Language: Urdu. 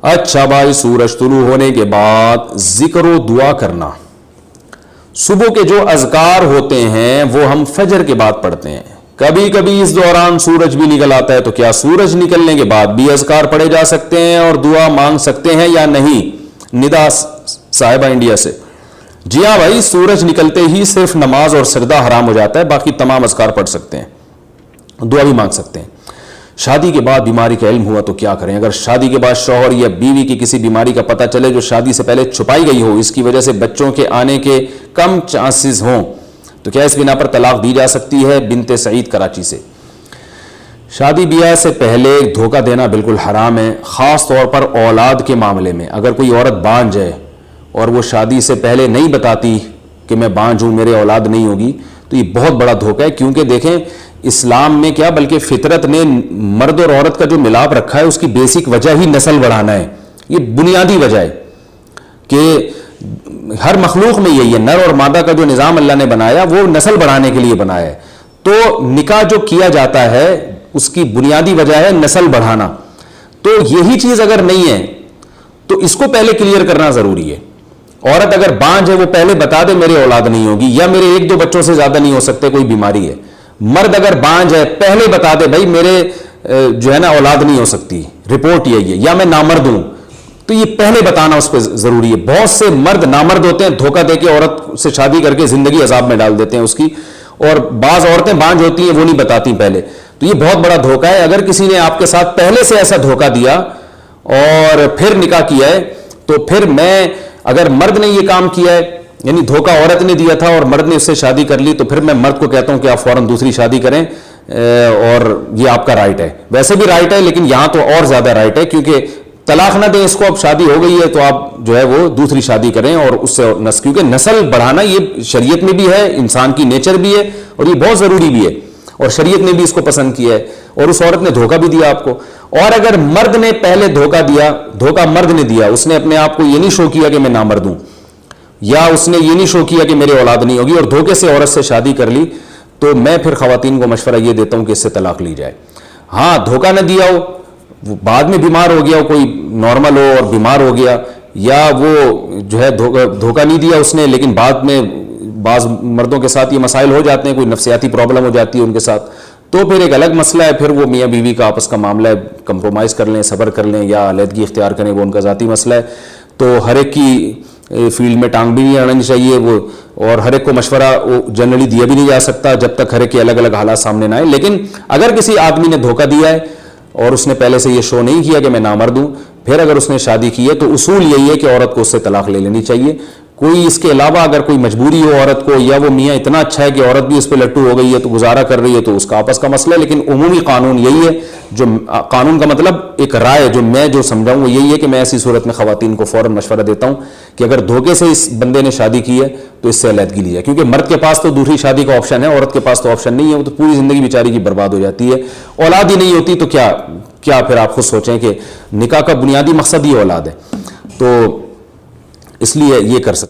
اچھا بھائی، سورج طلوع ہونے کے بعد ذکر و دعا کرنا. صبح کے جو اذکار ہوتے ہیں وہ ہم فجر کے بعد پڑھتے ہیں. کبھی کبھی اس دوران سورج بھی نکل آتا ہے، تو کیا سورج نکلنے کے بعد بھی اذکار پڑھے جا سکتے ہیں اور دعا مانگ سکتے ہیں یا نہیں؟ ندا صاحبہ انڈیا سے. جی ہاں بھائی، سورج نکلتے ہی صرف نماز اور سجدہ حرام ہو جاتا ہے، باقی تمام اذکار پڑھ سکتے ہیں، دعا بھی مانگ سکتے ہیں. شادی کے بعد بیماری کا علم ہوا تو کیا کریں؟ اگر شادی کے بعد شوہر یا بیوی کی کسی بیماری کا پتہ چلے جو شادی سے پہلے چھپائی گئی ہو، اس کی وجہ سے بچوں کے آنے کے کم چانسز ہوں، تو کیا اس بنا پر طلاق دی جا سکتی ہے؟ بنت سعید کراچی سے. شادی بیاہ سے پہلے دھوکہ دینا بالکل حرام ہے، خاص طور پر اولاد کے معاملے میں. اگر کوئی عورت بانجھ ہے اور وہ شادی سے پہلے نہیں بتاتی کہ میں بانجھ ہوں، میرے اولاد نہیں ہوگی، تو یہ بہت بڑا دھوکہ ہے. کیونکہ دیکھیں، اسلام میں کیا بلکہ فطرت نے مرد اور عورت کا جو ملاپ رکھا ہے اس کی بیسک وجہ ہی نسل بڑھانا ہے. یہ بنیادی وجہ ہے کہ ہر مخلوق میں یہی ہے، نر اور مادہ کا جو نظام اللہ نے بنایا وہ نسل بڑھانے کے لیے بنایا ہے. تو نکاح جو کیا جاتا ہے اس کی بنیادی وجہ ہے نسل بڑھانا. تو یہی چیز اگر نہیں ہے تو اس کو پہلے کلیئر کرنا ضروری ہے. عورت اگر بانجھ ہے وہ پہلے بتا دے میرے اولاد نہیں ہوگی، یا میرے 1-2 بچوں سے زیادہ نہیں ہو سکتے، کوئی بیماری ہے. مرد اگر بانجھ ہے پہلے بتا دے بھائی میرے جو ہے نا اولاد نہیں ہو سکتی، رپورٹ یہی ہے، یا میں نامرد ہوں. تو یہ پہلے بتانا اس پہ ضروری ہے. بہت سے مرد نامرد ہوتے ہیں، دھوکہ دے کے عورت سے شادی کر کے زندگی عذاب میں ڈال دیتے ہیں اس کی. اور بعض عورتیں بانجھ ہوتی ہیں وہ نہیں بتاتی پہلے. تو یہ بہت بڑا دھوکہ ہے. اگر کسی نے آپ کے ساتھ پہلے سے ایسا دھوکہ دیا اور پھر نکاح کیا ہے، تو پھر اگر مرد نے یہ کام کیا ہے، یعنی دھوکہ عورت نے دیا تھا اور مرد نے اس سے شادی کر لی، تو پھر میں مرد کو کہتا ہوں کہ آپ فوراً دوسری شادی کریں، اور یہ آپ کا رائٹ ہے. ویسے بھی رائٹ ہے، لیکن یہاں تو اور زیادہ رائٹ ہے، کیونکہ طلاق نہ دیں اس کو، اب شادی ہو گئی ہے تو آپ جو ہے وہ دوسری شادی کریں اور اس سے کیونکہ نسل بڑھانا یہ شریعت میں بھی ہے، انسان کی نیچر بھی ہے، اور یہ بہت ضروری بھی ہے، اور شریعت نے بھی اس کو پسند کیا ہے. اور اس عورت نے دھوکہ بھی دیا آپ کو. اور اگر مرد نے پہلے دھوکہ دیا، دھوکہ مرد نے دیا، اس نے اپنے آپ کو یہ نہیں شو کیا کہ میں نامرد ہوں، یا اس نے یہ نہیں شو کیا کہ میرے اولاد نہیں ہوگی، اور دھوکے سے عورت سے شادی کر لی، تو میں پھر خواتین کو مشورہ یہ دیتا ہوں کہ اس سے طلاق لی جائے. ہاں، دھوکہ نہ دیا ہو، وہ بعد میں بیمار ہو گیا ہو، کوئی نارمل ہو اور بیمار ہو گیا، یا وہ جو ہے دھوکہ نہیں دیا اس نے لیکن بعد میں بعض مردوں کے ساتھ یہ مسائل ہو جاتے ہیں، کوئی نفسیاتی پرابلم ہو جاتی ہے ان کے ساتھ، تو پھر ایک الگ مسئلہ ہے. پھر وہ میاں بیوی کا آپس کا معاملہ ہے، کمپرومائز کر لیں، صبر کر لیں، یا علیحدگی اختیار کریں، وہ ان کا ذاتی مسئلہ ہے. تو ہر ایک کی فیلڈ میں ٹانگ بھی نہیں آنا چاہیے وہ، اور ہر ایک کو مشورہ جنرلی دیا بھی نہیں جا سکتا جب تک ہر ایک کے الگ الگ حالات سامنے نہ آئے. لیکن اگر کسی آدمی نے دھوکہ دیا ہے اور اس نے پہلے سے یہ شو نہیں کیا کہ میں نامرد ہوں، پھر اگر اس نے شادی کی ہے تو اصول یہی ہے کہ عورت کو اس سے طلاق لے لینی چاہیے. کوئی اس کے علاوہ اگر کوئی مجبوری ہو عورت کو، یا وہ میاں اتنا اچھا ہے کہ عورت بھی اس پہ لٹو ہو گئی ہے تو گزارا کر رہی ہے، تو اس کا آپس کا مسئلہ ہے. لیکن عمومی قانون یہی ہے، جو قانون کا مطلب ایک رائے جو میں سمجھاؤں وہ یہی ہے کہ میں ایسی صورت میں خواتین کو فوراً مشورہ دیتا ہوں کہ اگر دھوکے سے اس بندے نے شادی کی ہے تو اس سے علیحدگی لی جائے. کیونکہ مرد کے پاس تو دوسری شادی کا آپشن ہے، عورت کے پاس تو آپشن نہیں ہے. وہ تو پوری زندگی بیچاری کی برباد ہو جاتی ہے. اولاد ہی نہیں ہوتی تو کیا پھر آپ خود سوچیں کہ نکاح کا بنیادی مقصد ہی اولاد ہے. تو اس لیے یہ کر سکتے